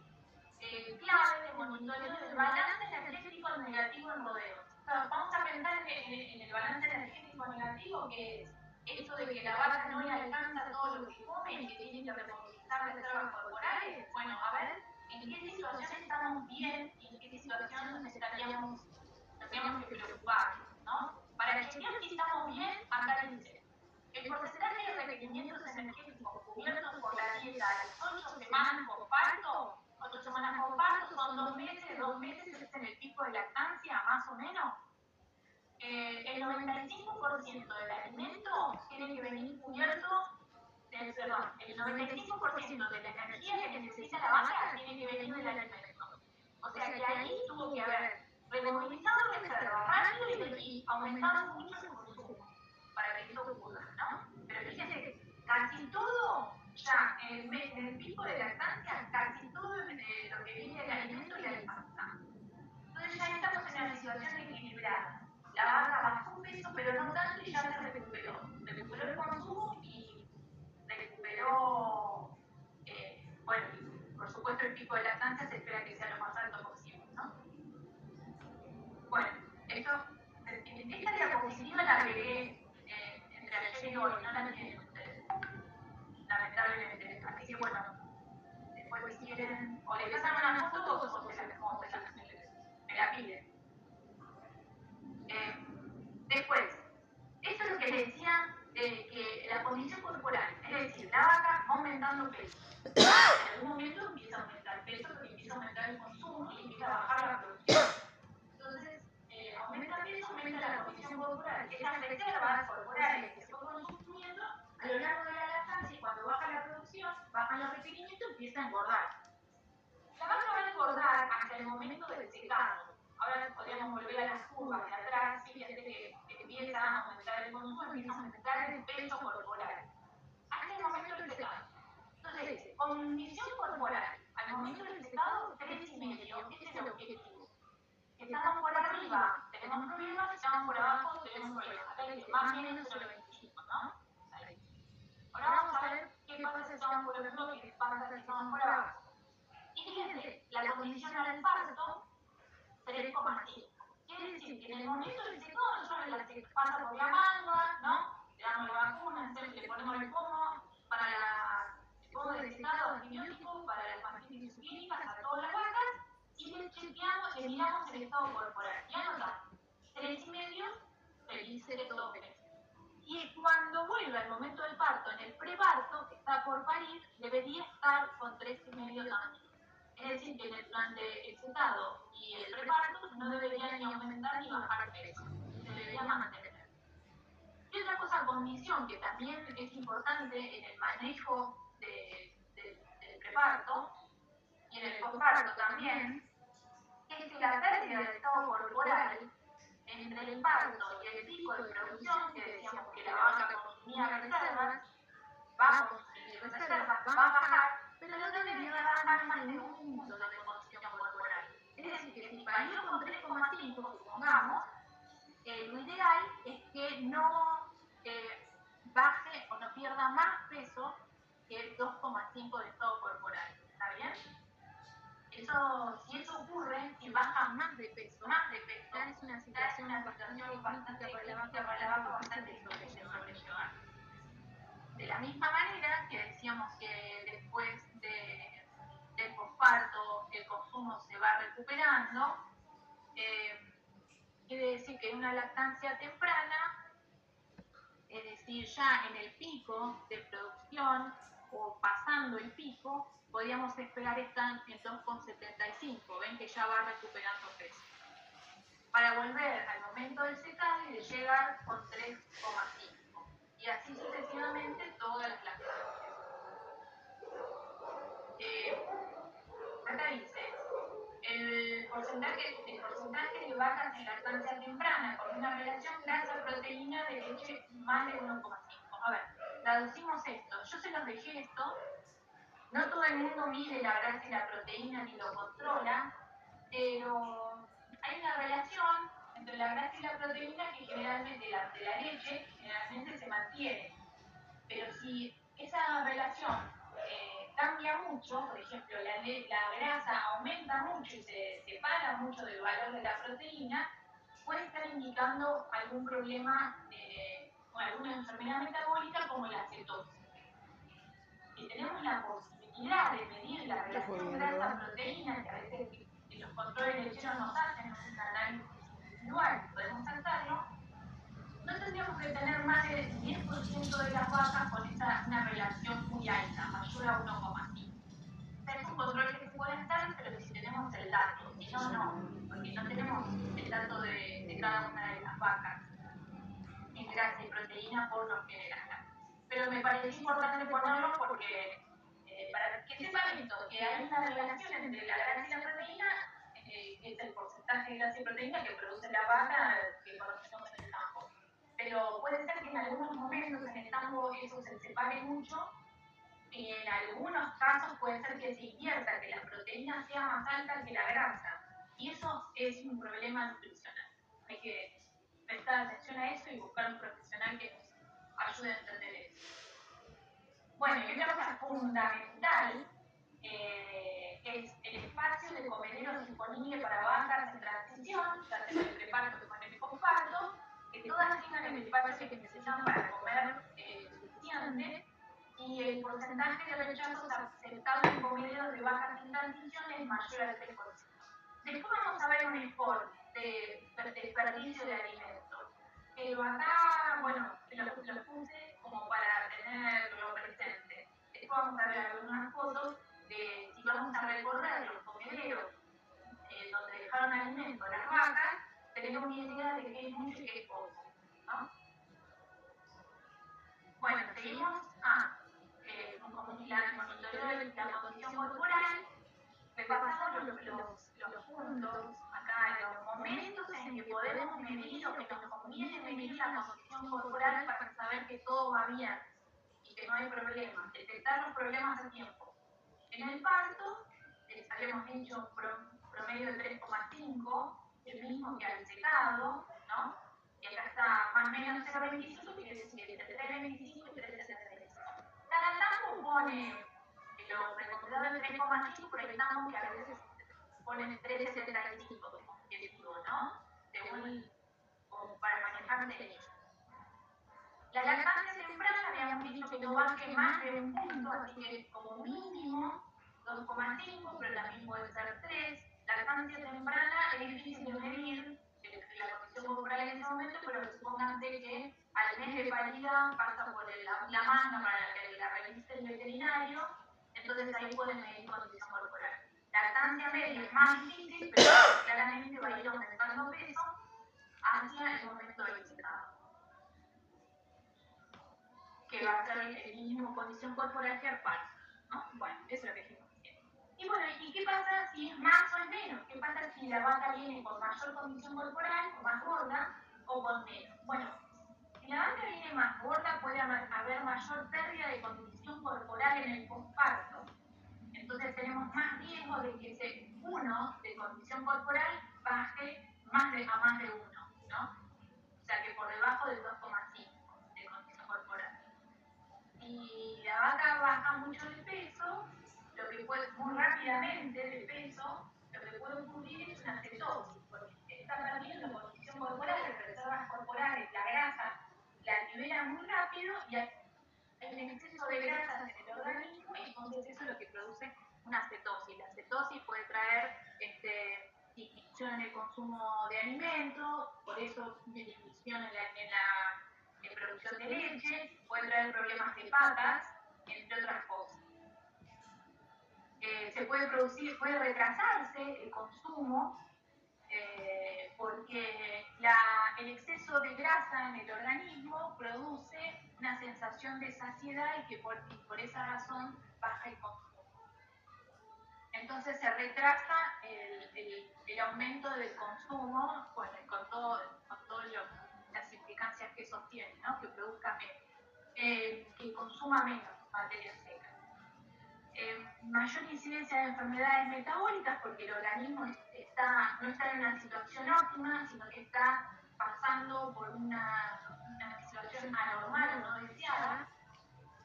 clave de monitoreo del balance energético negativo en rodeos. Vamos a pensar en el balance energético negativo, que es esto de que la vaca no le alcanza todo lo que come y que tiene que removilizar reservas corporales. Bueno, a ver, ¿en qué situación estamos bien y en qué situación nos tendríamos que preocupar, ¿no? Para chequear si estamos bien, acá dice, el porcentaje de requerimientos energéticos cubiertos por la dieta a las 8 semanas posparto, 8 semanas posparto son 2 meses es en el pico de lactancia, más o menos. El 95% del alimento tiene que venir cubierto, el 95% de la energía que necesita la vaca tiene que venir del alimento. O sea que ahí tuvo que haber removilizado reservas rápido y aumentado mucho el consumo para que esto ocurra, ¿no? Pero fíjense, casi todo ya en el pico de lactancia, casi todo lo que viene del alimento ya le pasa. Entonces ya estamos en una situación equilibrada. La vaca bajó un peso, pero no tanto y ya se recuperó. Recuperó el consumo y recuperó, bueno, por supuesto el pico de lactancia se espera que sea lo más alto posible, ¿no? Bueno, esta diapositiva la pegué entre ayer y hoy, no la tienen ustedes, lamentablemente. Así que bueno, después si quieren, o le pasan una foto o me la piden. Después, esto es lo que les decía de que la condición corporal, es decir, la vaca va aumentando aumentando peso. En algún momento empieza a aumentar peso porque empieza a aumentar el consumo y empieza a bajar la producción. Entonces, aumenta peso, aumenta la composición corporal. Esas reservas corporales que se fue consumiendo a lo largo de la lactancia, y cuando baja la producción, bajan los requerimientos, empieza a engordar. La vaca va a engordar hasta el momento del secado. Ahora podríamos volver a las curvas de atrás, fíjense que empieza a aumentar el consumo, empieza a aumentar el peso corporal. Hasta el momento del secado. Entonces dice, condición corporal, al momento del secado, 3,5, ese es el objetivo. Si estamos por arriba, tenemos problemas, si estamos por abajo, tenemos problemas. Acá dice, más o menos 0,25, ¿no? Ahí. Ahora vamos a ver qué pasa si estamos por arriba y qué pasa si estamos por abajo. Y fíjense, la condición al parto, 3,5. Quiere decir que en el momento del secado nosotros la que pasa por la manga, ¿no? Le damos la vacuna, le ponemos el pomo para el pomo de secado antibiótico para las hepatitis subclínicas a todas las vacas y le chequeamos, le miramos el estado corporal. Y anotamos, 3,5, felices todos felices. Y cuando vuelva el momento del parto, en el preparto, que está por parir, debería estar con 3,5 también. Es decir, que durante el secado y el preparto no debería ni aumentar ni bajar peso, se debería mantener. Y otra cosa, condición que también es importante en el manejo del preparto y en el posparto también, es que la pérdida de estado corporal entre el parto y el pico de producción, que decíamos que la vaca consumía reservas, va a consumir reservas, va a bajar, pero no debería bajar más de 1 punto de composición corporal. Es decir, que si parió con 3,5, supongamos, lo ideal es que no baje o no pierda más peso que 2,5 de estado corporal. ¿Está bien? Eso, si eso ocurre, si baja más de peso, ya es una situación bastante crítica para la vaca, bastante sobrellevar. De la misma manera que decíamos que después del posparto el consumo se va recuperando, quiere decir que en una lactancia temprana, es decir, ya en el pico de producción o pasando el pico, podríamos esperar estar en 2,75, ven que ya va recuperando peso. Para volver al momento del secado y de llegar con 3,5. Y así sucesivamente todas las lactancias. Acá dice, el porcentaje de vacas en lactancia temprana con una relación grasa-proteína de leche más de 1,5. A ver, traducimos esto. Yo se los dejé esto. No todo el mundo mide la grasa y la proteína ni lo controla, pero hay una relación entre la grasa y la proteína que generalmente de la leche generalmente se mantiene. Pero si esa relación cambia mucho, por ejemplo, la grasa aumenta mucho y se separa mucho del valor de la proteína, puede estar indicando algún problema o alguna enfermedad metabólica como la cetosis. Si tenemos la posibilidad de medir la relación grasa-proteína, que a veces los controles lecheros nos hacen, no es un análisis individual, podemos hacerlo, no tendríamos que tener más del 10% de las vacas con una relación muy alta, mayor a 1,5. Es un control que se puede hacer, pero si tenemos el dato, si no, no, porque no tenemos el dato de cada una de las vacas en grasa y proteína por lo general. Pero me pareció importante ponerlo porque para que sepan esto, que hay una relación entre la grasa y la proteína, que es el porcentaje de grasa y proteína que produce la vaca que conocemos en el campo. Pero puede ser que en algunos momentos en el campo eso se separe mucho y en algunos casos puede ser que se invierta, que la proteína sea más alta que la grasa. Y eso es un problema nutricional. Hay que prestar atención a eso y buscar un profesional que nos ayude a entender eso. Bueno, y otra cosa fundamental es el espacio de comederos disponible para vacas en transición, tanto en el preparto como en el posparto, que todas tengan el espacio que necesitan para comer suficiente, y el porcentaje de rechazos aceptados en comederos de vacas en transición es mayor al 3%. Después vamos a ver un informe de desperdicio de alimentos. Pero acá, bueno, lo puse como para tenerlo presente. Después vamos vamos a ver algunas fotos de si vamos a recorrer los comederos donde dejaron alimento a las vacas, tenemos una idea de qué es mucho y qué es poco, ¿no? Bueno, seguimos con la monitoreo de la condición corporal, repasamos los puntos, acá los momentos en que podemos medir o que nos conviene medir la condición corporal para saber que todo va bien y que no hay problemas, detectar los problemas a tiempo. En el parto, les habíamos dicho promedio de 3,5, el mismo que al secado, ¿no? Y acá está más o menos 0,25, quiere decir entre 3,25 y 3,75. Cada tanto pone lo recomendado de 3,5, pero estamos que a veces ponen 3,75, ¿no? Según, como para manejarse ellos. La lactancia temprana habíamos dicho que no baje más de un punto, así que como mínimo 2,5, pero también puede ser 3. Lactancia temprana es difícil de medir la condición corporal en ese momento, pero supónganse que al mes de paridad pasa por la manga para que la revise el veterinario, entonces ahí pueden medir condición corporal. Lactancia media es más difícil, pero claramente va a ir aumentando peso hacia el momento del secado, que va a ser el mínimo condición corporal que al parto, ¿no? Bueno, eso es lo que dijimos. Y bueno, ¿y qué pasa si es más o es menos? ¿Qué pasa si la vaca viene con mayor condición corporal, o más gorda, o con menos? Bueno, si la vaca viene más gorda, puede haber mayor pérdida de condición corporal en el posparto. Entonces tenemos más riesgo de que ese 1 de condición corporal baje a más de 1, ¿no? O sea que por debajo del 2,5 de condición corporal. Si la vaca baja mucho de peso, lo que puede, muy rápidamente de peso, lo que puede ocurrir es una cetosis, porque está perdiendo condición corporal, las reservas corporales, la grasa la libera muy rápido y hay un exceso de grasas en el organismo y entonces eso es lo que produce una cetosis. La cetosis puede traer disminución en el consumo de alimentos, por eso disminución en la producción de leche, puede traer problemas de patas, entre otras cosas. Se puede retrasarse el consumo porque el exceso de grasa en el organismo produce una sensación de saciedad y que por esa razón baja el consumo. Entonces se retrasa el aumento del consumo con todas las implicancias que eso tiene, ¿no? Que produzca menos, que consuma menos materia seca. Mayor incidencia de enfermedades metabólicas porque el organismo no está en una situación óptima, sino que está pasando por una situación anormal o no deseada.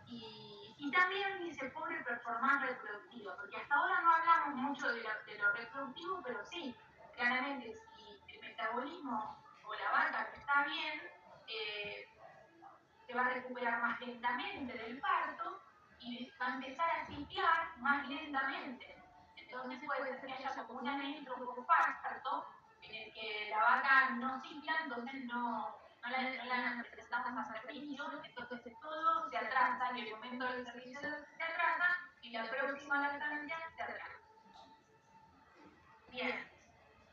Y también dice pobre performance reproductiva, porque hasta ahora no hablamos mucho de lo reproductivo, pero sí, claramente si el metabolismo o la vaca no está bien, se va a recuperar más lentamente del parto y va a empezar a ciclar más lentamente. Entonces puede ser que haya como un anestro posparto en el que la vaca no cicla, entonces no la necesitamos a servicio, entonces todo se atrasa, en el momento del servicio se atrasa y la próxima lactancia se atrasa. Bien.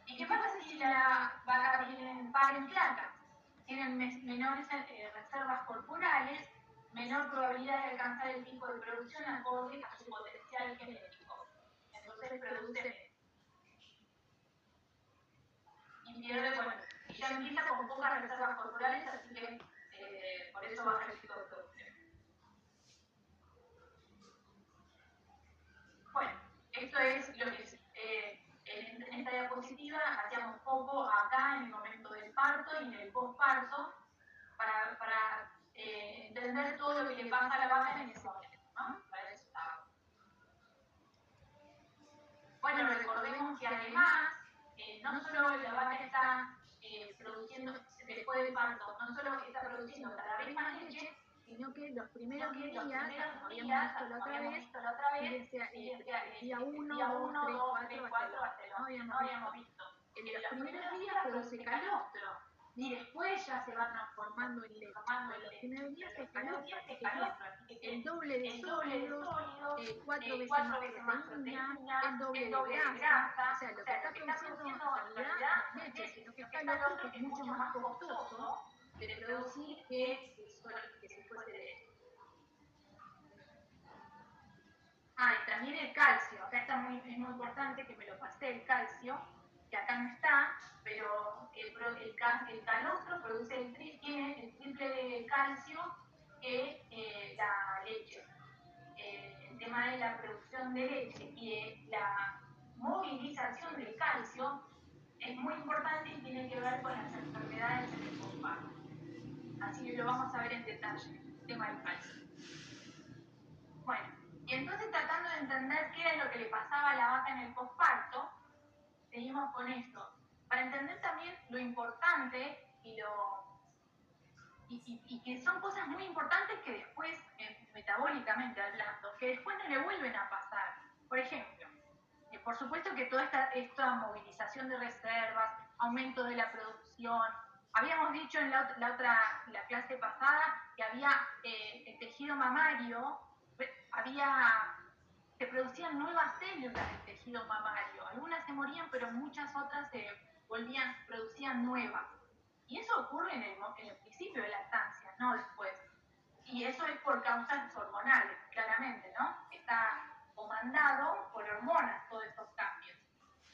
¿Y qué pasa si la vaca tiene paren placas? Tienen menores reservas corporales, menor probabilidad de alcanzar el pico de producción acorde a su potencial genético. Entonces produce menos. Y pierde, bueno, y ya empieza con pocas reservas corporales, así que por eso baja el pico de producción. Bueno, esto es lo que en esta diapositiva hacíamos poco acá en el momento del parto y en el posparto para entender todo lo que le pasa a la vaca en ese momento, ¿no? Para eso estaba. Bueno, recordemos que además, no solo la vaca está produciendo, después del parto, no solo está produciendo cada vez más leche, sino que los primeros días, como habíamos visto la otra vez, día 1, 2, 3, 4, no habíamos visto. En los primeros días produce calostro. y después ya se va transformando en leche. Lo que me venía es calostro, así que tiene el doble de sólidos, 4 veces más proteína, el doble de grasa. O sea, lo que está produciendo en realidad no es leche, sino que es calostro, que es mucho más costoso de producir que si fuese leche. Y también el calcio. Acá es muy importante que me lo pasé el calcio, que acá no está, pero el calostro tiene el triple de calcio que la leche. El tema de la producción de leche y la movilización del calcio es muy importante y tiene que ver con las enfermedades en el posparto. Así que lo vamos a ver en detalle, el tema del calcio. Bueno, y entonces tratando de entender qué era lo que le pasaba a la vaca en el posparto, seguimos con esto. Para entender también lo importante y que son cosas muy importantes que después, metabólicamente hablando, que después no le vuelven a pasar. Por ejemplo, por supuesto que toda esta movilización de reservas, aumento de la producción. Habíamos dicho en la clase pasada que había el tejido mamario, se producían nuevas células del tejido mamario. Algunas se morían, pero muchas otras se producían nuevas. Y eso ocurre en el principio de la lactancia, no después. Y eso es por causas hormonales, claramente, ¿no? Está comandado por hormonas todos estos cambios.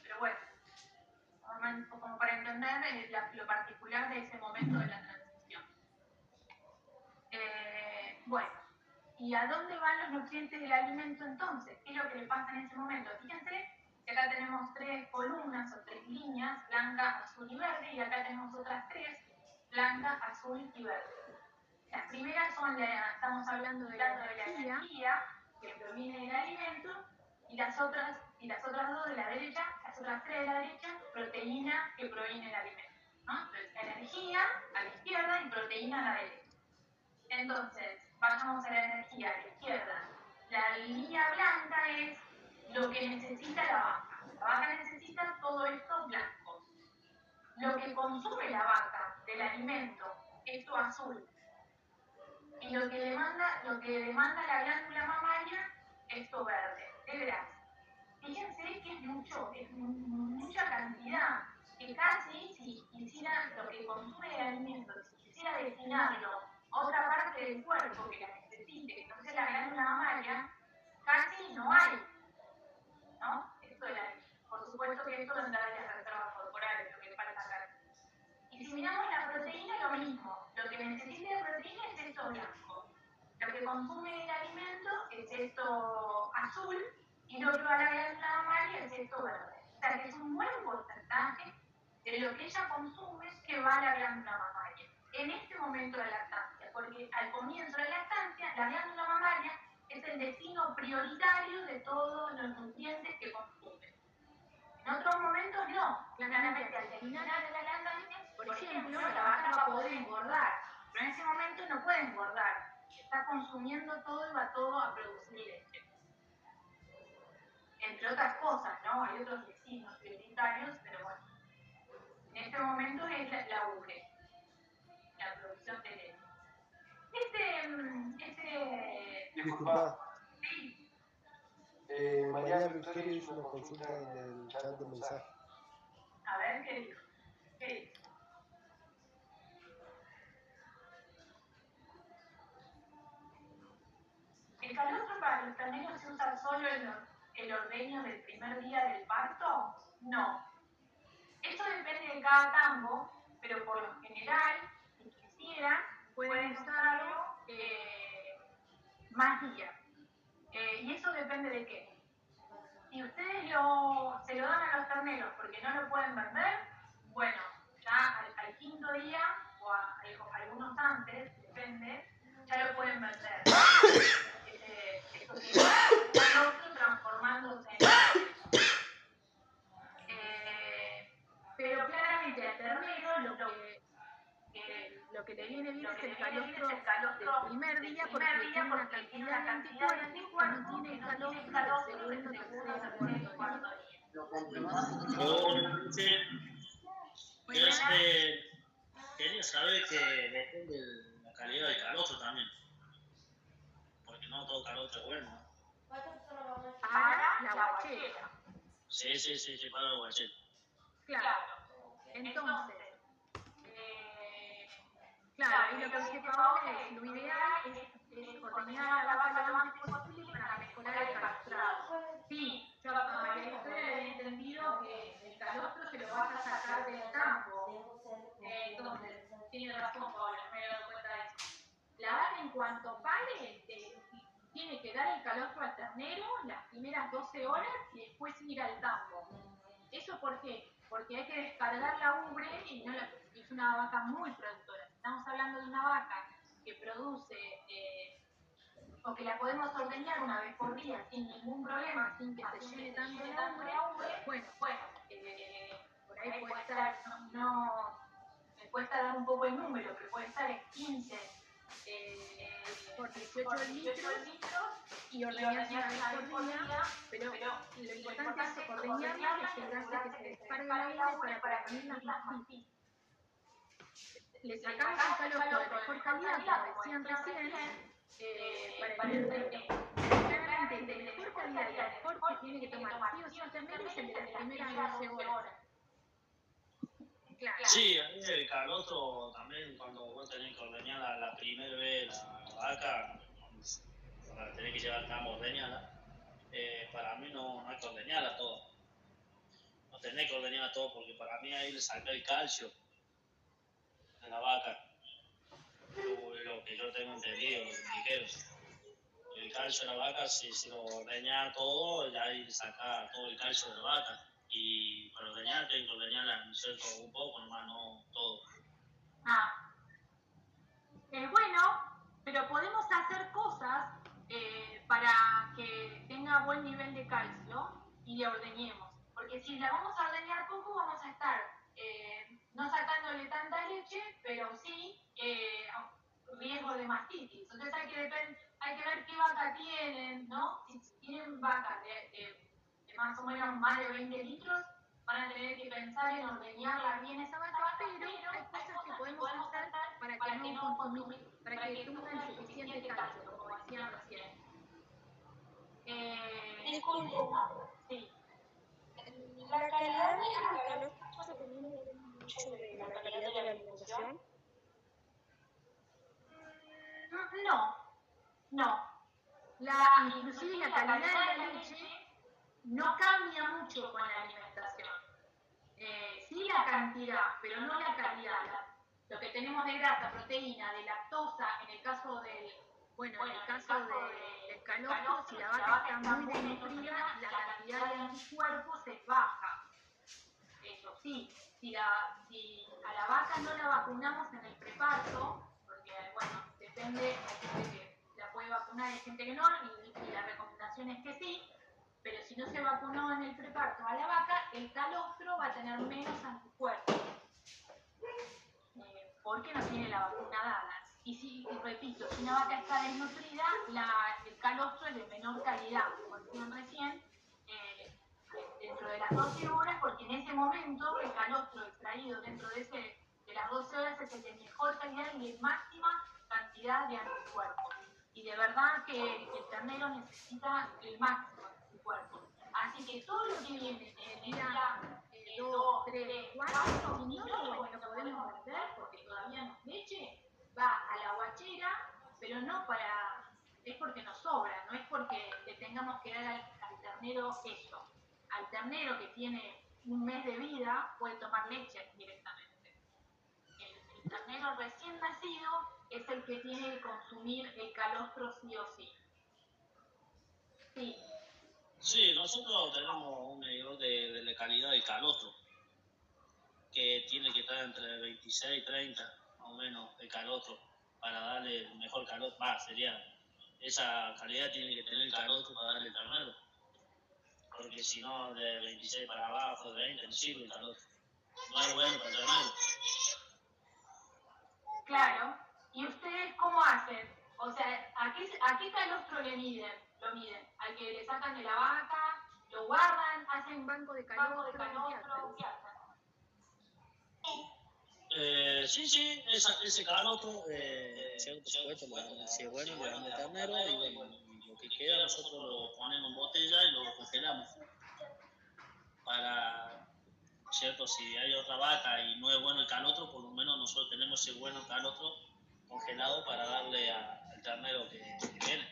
Pero bueno, como para entender lo particular de ese momento de la transición. Bueno, ¿y a dónde van los nutrientes del alimento entonces? ¿Qué es lo que le pasa en ese momento? Fíjense que acá tenemos 3 columnas o 3 líneas, blanca, azul y verde, y acá tenemos otras 3, blanca, azul y verde. Las primeras son estamos hablando de la energía que proviene del alimento, y las otras 2 de la derecha, las otras 3 de la derecha, proteína que proviene del alimento, ¿no? Entonces, energía a la izquierda y proteína a la derecha. Entonces, vayamos a la energía a la izquierda. La línea blanca es lo que necesita la vaca. La vaca necesita todo esto blanco. Lo que consume la vaca del alimento, esto azul. Y lo que demanda la glándula mamaria, esto verde, de grasa. Fíjense que es mucha cantidad, que casi si quisiera lo que consume el alimento, si quisiera destinarlo a otra parte del cuerpo que la necesite, que no sea la glándula mamaria, casi no hay, ¿no? Por supuesto que esto entra en las reservas corporales, lo que falta acá. Y si miramos la proteína, lo mismo. Lo que necesita de proteína es esto blanco. Lo que consume el alimento es esto azul, y lo que va a la glándula mamaria es esto verde. O sea que es un buen porcentaje de lo que ella consume que va a la glándula mamaria en este momento de la lactancia, porque al comienzo de la lactancia la glándula mamaria es el destino prioritario de todos los nutrientes que consume. En otros momentos no, claramente al final de la lactancia, por ejemplo, la vaca va a poder engordar, pero en ese momento no puede engordar, está consumiendo todo y va todo a producir leche. Entre otras cosas, ¿no? Hay otros destinos prioritarios, pero bueno, en este momento es la UGE, la producción de leche. Disculpa. Sí. María Victoria hizo una consulta en el chat de mensaje. A ver, ¿qué dijo? ¿El calostro para los terneros se usa solo el ordeño del primer día del parto? No. Esto depende de cada campo, pero por lo general, si quisieran, pueden usarlo más días. ¿Y eso depende de qué? Si ustedes se lo dan a los terneros porque no lo pueden vender, bueno, ya al quinto día, o algunos antes, depende, ya lo pueden vender. Calostro transformándose en pero claramente al ternero lo que le viene bien es el calostro del primer día, porque tiene una cantidad de anticuerpos que no tiene el calostro del segundo, tercero y cuarto día. Sí. Quería saber que depende de la calidad del calostro también. Porque no todo calostro es bueno. Para la guachera. Sí, para la guachera. Claro. Entonces, claro, y lo que dice Paola es, lo ideal es ordeñar la vaca lo antes posible para mejorar el calostrado. Sí, yo a María Victoria le había entendido que el calostro se lo vas a sacar del campo. Entonces, tiene razón Paola, me he dado cuenta de eso. La vaca en cuanto pare, tiene que dar el calostro al ternero las primeras 12 horas y después ir al tambo. ¿Eso por qué? Porque hay que descargar la ubre y no es una vaca muy productora. Estamos hablando de una vaca que produce o que la podemos ordeñar una vez por día sin ningún problema, sin que se llene tanto la ubre. Bueno, por ahí puede estar, me cuesta dar un poco el número, pero puede estar en 15 por 18 litros y ordeñarse una vez por día, pero lo importante es ordeñarla y asegurarse que se descargue la ubre para prevenir las mastitis. Le sacamos el calostro de mejor calidad, como decían recién, para el claramente el de mejor calidad y el mejor que tiene que tomar sí o sí el ternero es el de las primeras 12 horas. Claro. Sí, a mí el calostro también, cuando vos tenés que ordeñar la primera vez la vaca, para tener que llevar al campo a ordeñarla, para mí no hay que ordeñarla todo. No tenés que ordeñarla todo porque para mí ahí le saca el calcio de la vaca. Lo que yo tengo entendido, lo que me dijeron. El calcio de la vaca, si lo ordeña todo, ya ahí saca todo el calcio de la vaca. Y para ordeñar, tengo que ordeñarla un poco, nomás no todo. Bueno, pero podemos hacer cosas para que tenga buen nivel de calcio y le ordeñemos. Porque si la vamos a ordeñar poco, vamos a estar no sacándole tanta leche, pero sí riesgo de mastitis. Entonces hay que ver qué vaca tienen, ¿no? Si tienen vacas de más o menos más de 20 litros, van a tener que pensar en ordeñarla bien esa vaca, pero hay cosas que podemos hacer para que no consumir, para que tengan suficiente calcio, como decían recién. Disculpe. Sí. ¿La calidad del calostro también depende mucho de la calidad de la alimentación? No. Inclusive la calidad de la leche no cambia mucho con la alimentación. Sí la cantidad, pero no la calidad. Lo que tenemos de grasa, proteína, de lactosa, en el caso del calostro, si la vaca está muy desnutrida, la cantidad de anticuerpos es baja. Eso sí, si a la vaca no la vacunamos en el preparto, porque bueno, depende, hay gente que la puede vacunar, hay gente que no, y la recomendación es que sí, pero si no se vacunó en el preparto a la vaca, el calostro va a tener menos anticuerpos, porque no tiene la vacuna dada. Y repito, si una vaca está desnutrida, el calostro es de menor calidad, como decían recién, dentro de las 12 horas, porque en ese momento el calostro extraído dentro de las 12 horas es el de mejor calidad y de máxima cantidad de anticuerpos. Y de verdad que el ternero necesita el máximo de anticuerpos. Así que todo lo que viene en el día 2, 3, 4, si no lo podemos vender porque todavía no es leche, va a la guachera, pero no es porque nos sobra, no es porque le tengamos que dar al ternero eso. Al ternero que tiene un mes de vida puede tomar leche directamente. El ternero recién nacido es el que tiene que consumir el calostro sí o sí. Sí. Sí, nosotros tenemos un medidor de calidad del calostro, que tiene que estar entre 26 y 30, más o menos, el calostro, para darle el mejor calostro. Esa calidad tiene que tener el calostro para darle el ternero. Porque si no, de 26 para abajo, de 20, no sirve el calostro. No es bueno para el ternero. Claro. ¿Y ustedes cómo hacen? O sea, ¿a qué calostro lo miden? Al que le sacan de la vaca, lo guardan, hacen banco de calostro, ¿qué hacen? Sí, ese calostro, cierto, supuesto, si es bueno, le damos ternero y bueno, y lo que queda nosotros lo ponemos en botella y lo congelamos. Para, cierto, si hay otra vaca y no es bueno el calostro, por lo menos nosotros tenemos ese bueno calostro congelado para darle al ternero que viene.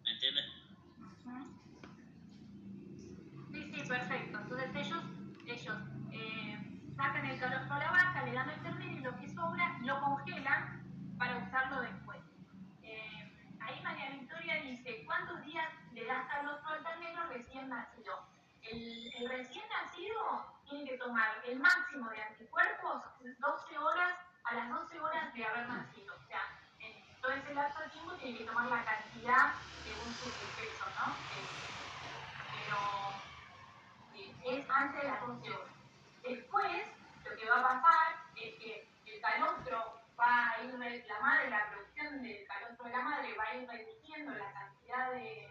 ¿Me entiendes? Sí, perfecto. Entonces ellos sacan el calostro a la vaca, le dan el ternero y lo que sobra lo congelan para usarlo después. Ahí María Victoria dice, ¿cuántos días le das calostro al ternero recién nacido? El recién nacido tiene que tomar el máximo de anticuerpos 12 horas a las 12 horas de haber nacido. O sea, en todo ese lapso de tiempo tiene que tomar la cantidad según su peso, ¿no? Pero es antes de las 12 horas. Después, lo que va a pasar es que el calostro va a ir, la producción del calostro de la madre va a ir reduciendo la cantidad de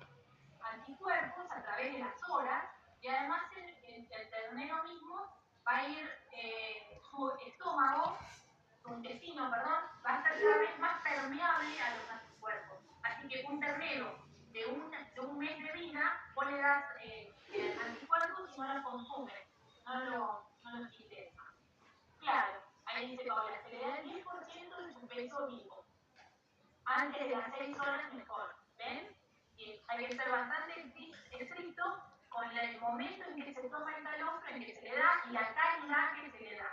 anticuerpos a través de las horas, y además el ternero mismo va a ir, su estómago, su intestino, perdón, va a ser cada vez más permeable a los anticuerpos. Así que un ternero de un mes de vida, vos le das anticuerpos y no lo consume, no lo sintetiza. Claro, ahí dice Paula, se le da el 10% de su peso vivo. Antes de las 6 horas mejor, ¿ven? Y hay que ser bastante estricto con el momento en que se toma el calostro, en que se le da y la calidad que se le da.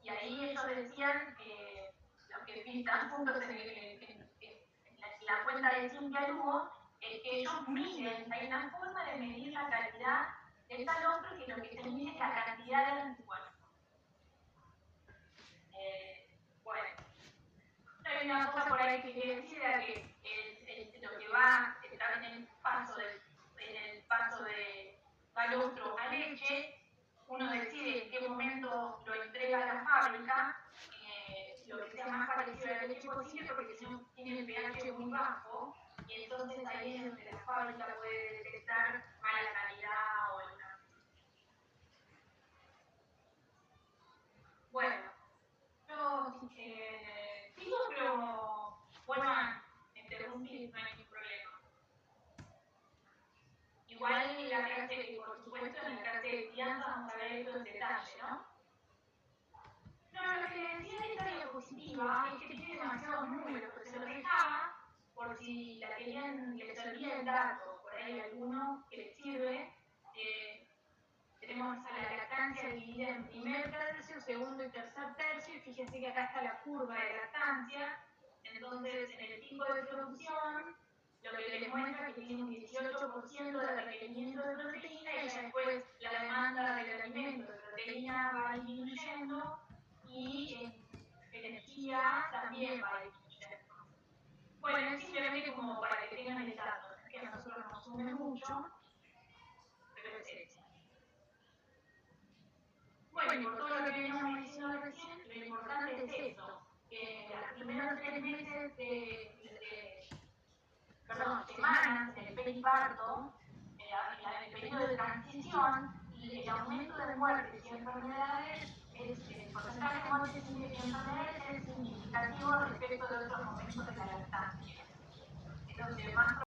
Y ahí ellos decían, los que pintan puntos en la cuenta de Cintia Lugo, que ellos miden, hay una forma de medir la calidad del calostro que lo que se mide es la cantidad de anticuerpos. Bueno, hay una cosa por ahí que quiere decir era que lo que va a estar en el paso de calostro a leche, uno decide en qué momento lo entrega a la fábrica, lo que sea más parecido a la leche posible, porque si no tiene el pH muy bajo, y entonces ahí es donde la fábrica puede detectar mala calidad o alguna. Bueno, yo sigo, pero bueno, interrumpir, no hay ningún problema. Igual en la clase, por supuesto, en la clase de crianza vamos a ver esto en detalle, ¿no? No, lo que decía de esta diapositiva es que tiene demasiados números, pero se los dejaba por si la querían, les servía el dato, por ahí alguno que les sirve. Tenemos a la lactancia dividida en primer tercio, segundo y tercer tercio, y fíjense que acá está la curva de lactancia. Entonces, en el pico de producción, lo que les muestra es que tiene un 18% de requerimiento de proteína y ya después la demanda del alimento de proteína va disminuyendo y energía también va disminuyendo. Bueno, es simplemente como para que tengan el dato, es que a nosotros nos sume mucho, pero es eso. Bueno, y por todo lo que veníamos diciendo recién, lo importante es eso, que los primeros 3 meses semanas en el periparto, en el periodo de transición, el aumento de muertes y enfermedades, el porcentaje de muertes y enfermedades es significativo respecto de otros momentos de la lactancia. Entonces, más